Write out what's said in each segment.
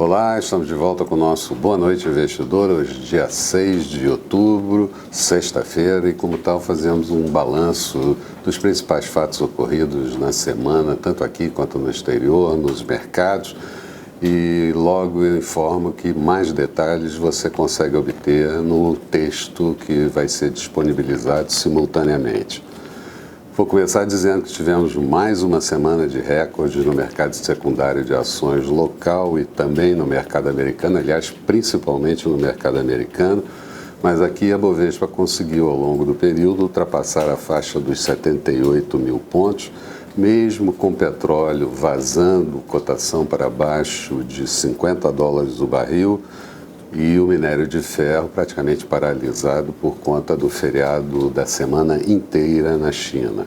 Olá, estamos de volta com o nosso Boa Noite Investidor, hoje dia 6 de outubro, sexta-feira, e como tal fazemos um balanço dos principais fatos ocorridos na semana, tanto aqui quanto no exterior, nos mercados, e logo eu informo que mais detalhes você consegue obter no texto que vai ser disponibilizado simultaneamente. Vou começar dizendo que tivemos mais uma semana de recordes no mercado secundário de ações local e também no mercado americano, aliás, principalmente no mercado americano, mas aqui a Bovespa conseguiu, ao longo do período, ultrapassar a faixa dos 78 mil pontos, mesmo com petróleo vazando cotação para baixo de $50 o barril, e o minério de ferro praticamente paralisado por conta do feriado da semana inteira na China.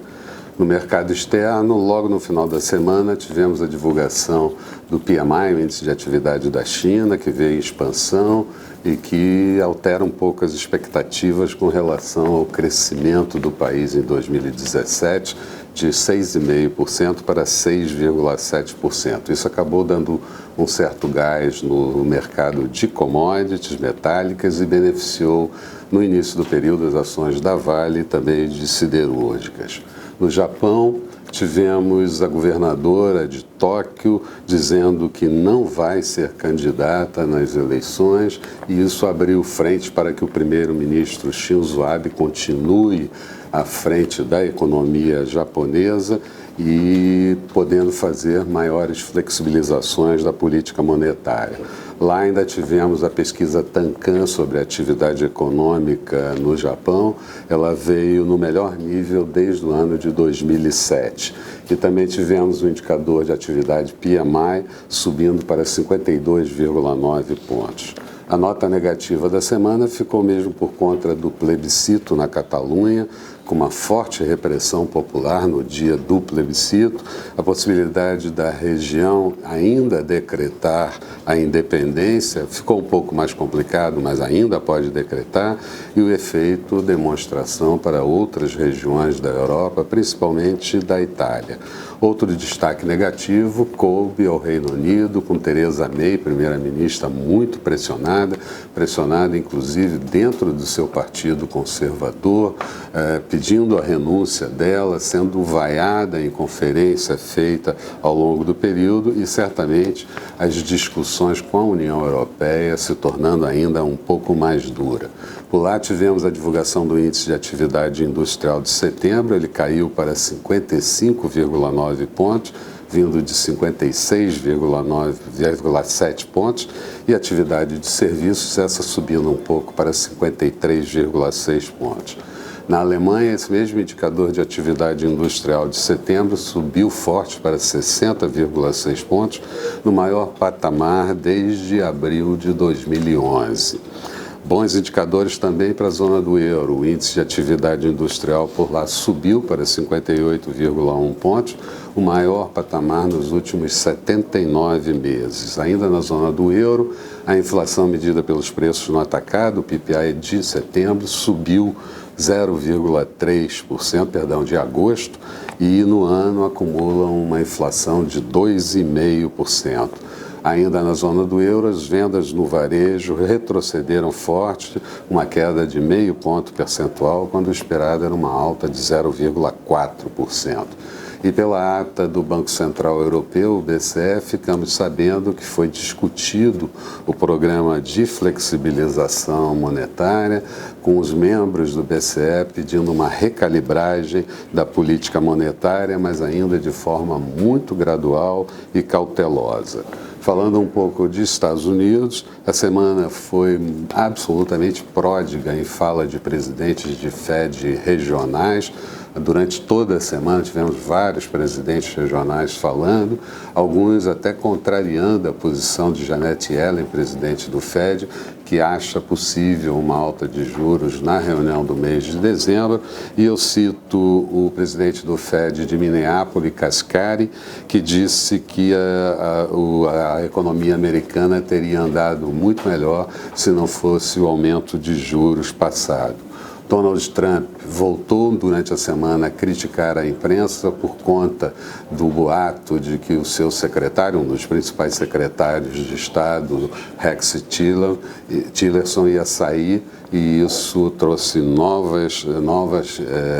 No mercado externo, logo no final da semana, tivemos a divulgação do PMI, o Índice de Atividade da China, que veio em expansão e que altera um pouco as expectativas com relação ao crescimento do país em 2017, de 6,5% para 6,7%. Isso acabou dando um certo gás no mercado de commodities metálicas e beneficiou, no início do período, as ações da Vale e também de siderúrgicas. No Japão, tivemos a governadora de Tóquio dizendo que não vai ser candidata nas eleições, e isso abriu frente para que o primeiro-ministro Shinzo Abe continue à frente da economia japonesa e podendo fazer maiores flexibilizações da política monetária. Lá ainda tivemos a pesquisa Tankan sobre a atividade econômica no Japão. Ela veio no melhor nível desde o ano de 2007. E também tivemos o indicador de atividade PMI subindo para 52,9 pontos. A nota negativa da semana ficou mesmo por conta do plebiscito na Catalunha, com uma forte repressão popular no dia do plebiscito, a possibilidade da região ainda decretar a independência ficou um pouco mais complicado, mas ainda pode decretar, e o efeito demonstração para outras regiões da Europa, principalmente da Itália. Outro destaque negativo coube ao Reino Unido, com Theresa May, primeira-ministra, muito pressionada inclusive dentro do seu partido conservador, pedindo a renúncia dela, sendo vaiada em conferência feita ao longo do período, e certamente as discussões com a União Europeia se tornando ainda um pouco mais dura. Por lá tivemos a divulgação do Índice de Atividade Industrial de setembro, ele caiu para 55,9 pontos, vindo de 56,7 pontos, e atividade de serviços, essa subindo um pouco para 53,6 pontos. Na Alemanha, esse mesmo indicador de atividade industrial de setembro subiu forte para 60,6 pontos, no maior patamar desde abril de 2011. Bons indicadores também para a zona do euro. O índice de atividade industrial por lá subiu para 58,1 pontos, o maior patamar nos últimos 79 meses. Ainda na zona do euro, a inflação medida pelos preços no atacado, o PPI de setembro, subiu 0,3%, de agosto, e no ano acumula uma inflação de 2,5%. Ainda na zona do euro, as vendas no varejo retrocederam forte, uma queda de 0,5 ponto percentual, quando o esperado era uma alta de 0,4%. E pela ata do Banco Central Europeu, o BCE, ficamos sabendo que foi discutido o programa de flexibilização monetária, com os membros do BCE pedindo uma recalibragem da política monetária, mas ainda de forma muito gradual e cautelosa. Falando um pouco de Estados Unidos, a semana foi absolutamente pródiga em fala de presidentes de Fed regionais. Durante toda a semana tivemos vários presidentes regionais falando, alguns até contrariando a posição de Janet Yellen, presidente do Fed, que acha possível uma alta de juros na reunião do mês de dezembro. E eu cito o presidente do Fed de Minneapolis, Cascari, que disse que a economia americana teria andado muito melhor se não fosse o aumento de juros passado. Donald Trump voltou durante a semana a criticar a imprensa por conta do boato de que o seu secretário, um dos principais secretários de Estado, Rex Tillerson, ia sair, e isso trouxe novas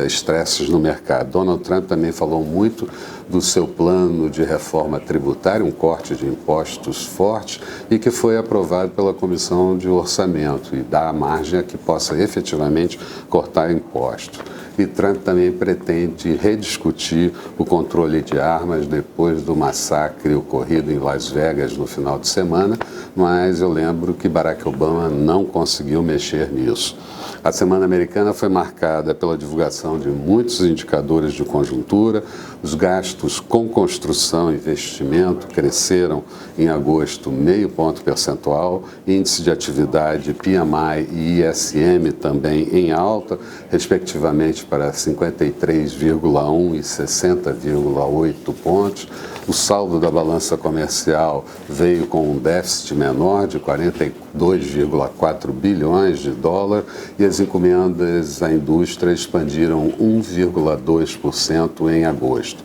estresses no mercado. Donald Trump também falou muito do seu plano de reforma tributária, um corte de impostos forte, e que foi aprovado pela Comissão de Orçamento e dá margem a que possa efetivamente cortar impostos. E Trump também pretende rediscutir o controle de armas depois do massacre ocorrido em Las Vegas no final de semana, mas eu lembro que Barack Obama não conseguiu mexer nisso. A semana americana foi marcada pela divulgação de muitos indicadores de conjuntura. Os gastos com construção e investimento cresceram em agosto 0,5 ponto percentual, índice de atividade PMI e ISM também em alta, respectivamente para 53,1 e 60,8 pontos. O saldo da balança comercial veio com um déficit menor de 42,4 bilhões de dólares e as encomendas à indústria expandiram 1,2% em agosto.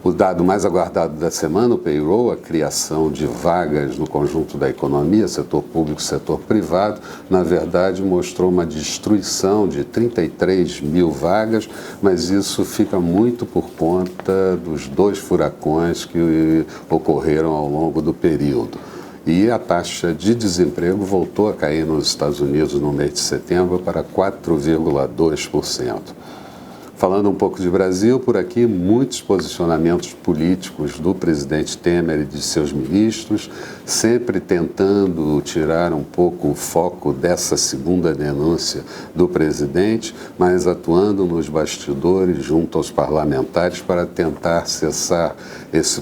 O dado mais aguardado da semana, o payroll, a criação de vagas no conjunto da economia, setor público e setor privado, na verdade mostrou uma destruição de 33 mil vagas, mas isso fica muito por conta dos 2 furacões que ocorreram ao longo do período. E a taxa de desemprego voltou a cair nos Estados Unidos no mês de setembro para 4,2%. Falando um pouco de Brasil, por aqui, muitos posicionamentos políticos do presidente Temer e de seus ministros, sempre tentando tirar um pouco o foco dessa segunda denúncia do presidente, mas atuando nos bastidores junto aos parlamentares para tentar cessar esse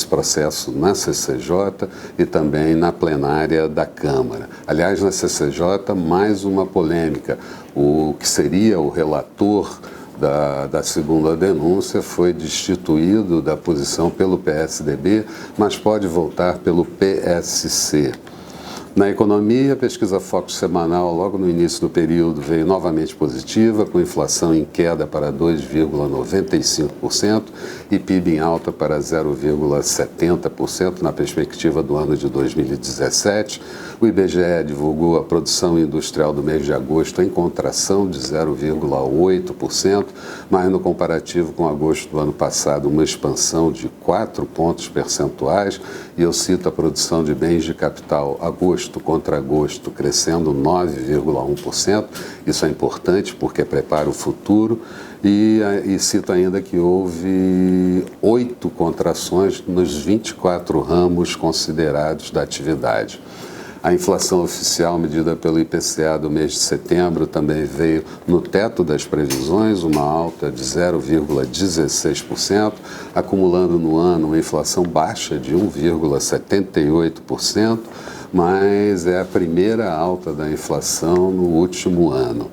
processo na CCJ e também na plenária da Câmara. Aliás, na CCJ, mais uma polêmica. O que seria o relator da segunda denúncia foi destituído da posição pelo PSDB, mas pode voltar pelo PSC. Na economia, a pesquisa Focus semanal, logo no início do período, veio novamente positiva, com inflação em queda para 2,95% e PIB em alta para 0,70% na perspectiva do ano de 2017. O IBGE divulgou a produção industrial do mês de agosto em contração de 0,8%, mas no comparativo com agosto do ano passado, uma expansão de 4 pontos percentuais. E eu cito a produção de bens de capital agosto contra agosto, crescendo 9,1%. Isso é importante porque prepara o futuro. E cito ainda que houve 8 contrações nos 24 ramos considerados da atividade. A inflação oficial medida pelo IPCA do mês de setembro também veio no teto das previsões, uma alta de 0,16%, acumulando no ano uma inflação baixa de 1,78%, mas é a primeira alta da inflação no último ano.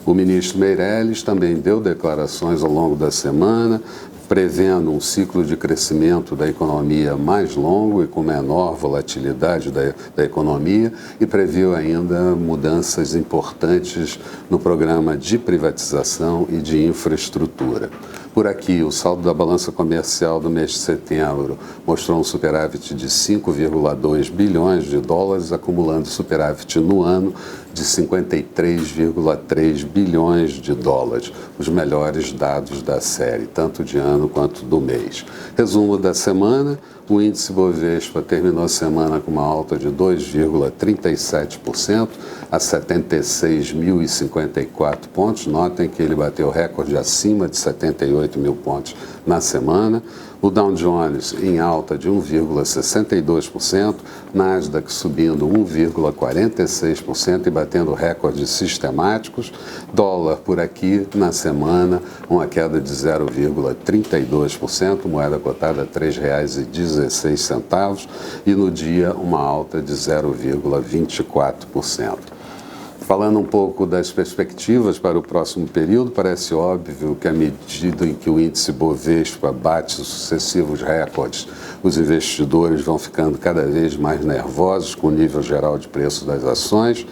O ministro Meirelles também deu declarações ao longo da semana, prevendo um ciclo de crescimento da economia mais longo e com menor volatilidade da economia, e previu ainda mudanças importantes no programa de privatização e de infraestrutura. Por aqui, o saldo da balança comercial do mês de setembro mostrou um superávit de 5,2 bilhões de dólares, acumulando superávit no ano de 53,3 bilhões de dólares, os melhores dados da série, tanto de ano quanto do mês. Resumo da semana: o índice Bovespa terminou a semana com uma alta de 2,37% a 76.054 pontos. Notem que ele bateu recorde acima de 78 mil pontos na semana. O Dow Jones em alta de 1,62%, Nasdaq subindo 1,46% e batendo recordes sistemáticos. Dólar por aqui na semana, uma queda de 0,32%, moeda cotada a R$ 3,16 e no dia uma alta de 0,24%. Falando um pouco das perspectivas para o próximo período, parece óbvio que à medida em que o índice Bovespa bate sucessivos recordes, os investidores vão ficando cada vez mais nervosos com o nível geral de preço das ações.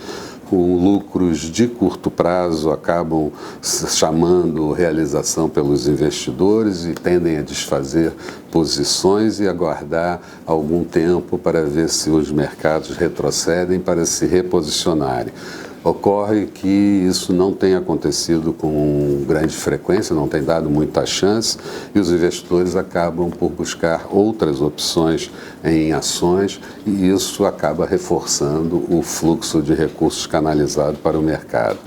com lucros de curto prazo acabam chamando realização pelos investidores e tendem a desfazer posições e aguardar algum tempo para ver se os mercados retrocedem para se reposicionarem. Ocorre que isso não tem acontecido com grande frequência, não tem dado muita chance e os investidores acabam por buscar outras opções em ações e isso acaba reforçando o fluxo de recursos canalizado para o mercado.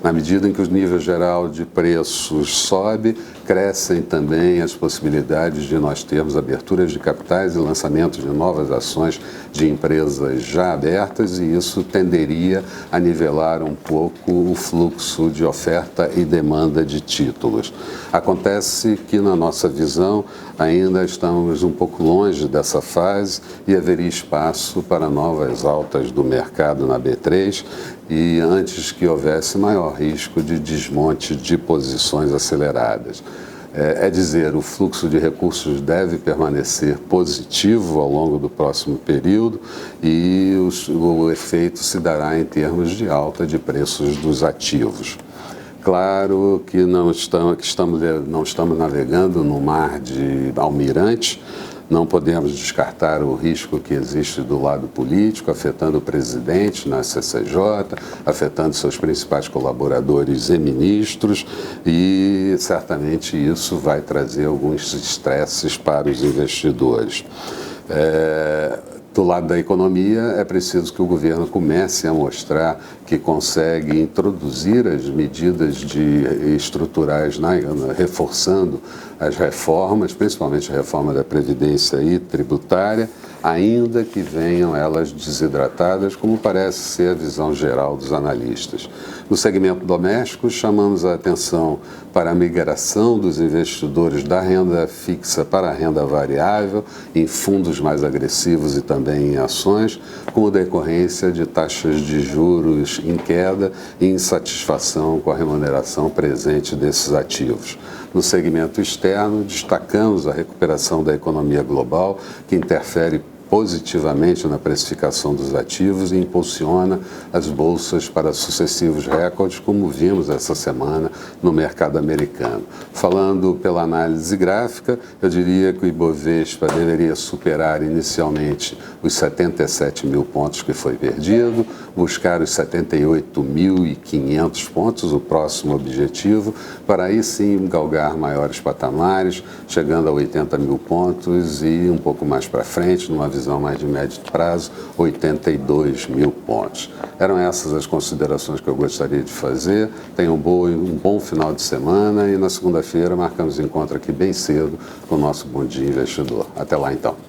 Na medida em que o nível geral de preços sobe, crescem também as possibilidades de nós termos aberturas de capitais e lançamentos de novas ações de empresas já abertas e isso tenderia a nivelar um pouco o fluxo de oferta e demanda de títulos. Acontece que, na nossa visão, ainda estamos um pouco longe dessa fase e haveria espaço para novas altas do mercado na B3 e antes que houvesse maior risco de desmonte de posições aceleradas. É dizer, o fluxo de recursos deve permanecer positivo ao longo do próximo período e o efeito se dará em termos de alta de preços dos ativos. Claro que não estamos navegando no mar de almirantes, não podemos descartar o risco que existe do lado político, afetando o presidente na CCJ, afetando seus principais colaboradores e ministros, e certamente isso vai trazer alguns estresses para os investidores. Do lado da economia, é preciso que o governo comece a mostrar que consegue introduzir as medidas estruturais, reforçando as reformas, principalmente a reforma da Previdência e tributária, ainda que venham elas desidratadas, como parece ser a visão geral dos analistas. No segmento doméstico, chamamos a atenção para a migração dos investidores da renda fixa para a renda variável, em fundos mais agressivos e também em ações, como decorrência de taxas de juros em queda e insatisfação com a remuneração presente desses ativos. No segmento externo, destacamos a recuperação da economia global, que interfere positivamente na precificação dos ativos e impulsiona as bolsas para sucessivos recordes, como vimos essa semana no mercado americano. Falando pela análise gráfica, eu diria que o Ibovespa deveria superar inicialmente os 77 mil pontos que foi perdido, buscar os 78.500 pontos, o próximo objetivo, para aí sim galgar maiores patamares, chegando a 80 mil pontos e um pouco mais para frente, numa visão mais de médio prazo, 82 mil pontos. Eram essas as considerações que eu gostaria de fazer. Tenham um bom final de semana e na segunda-feira marcamos encontro aqui bem cedo com o nosso Bom Dia Investidor. Até lá então.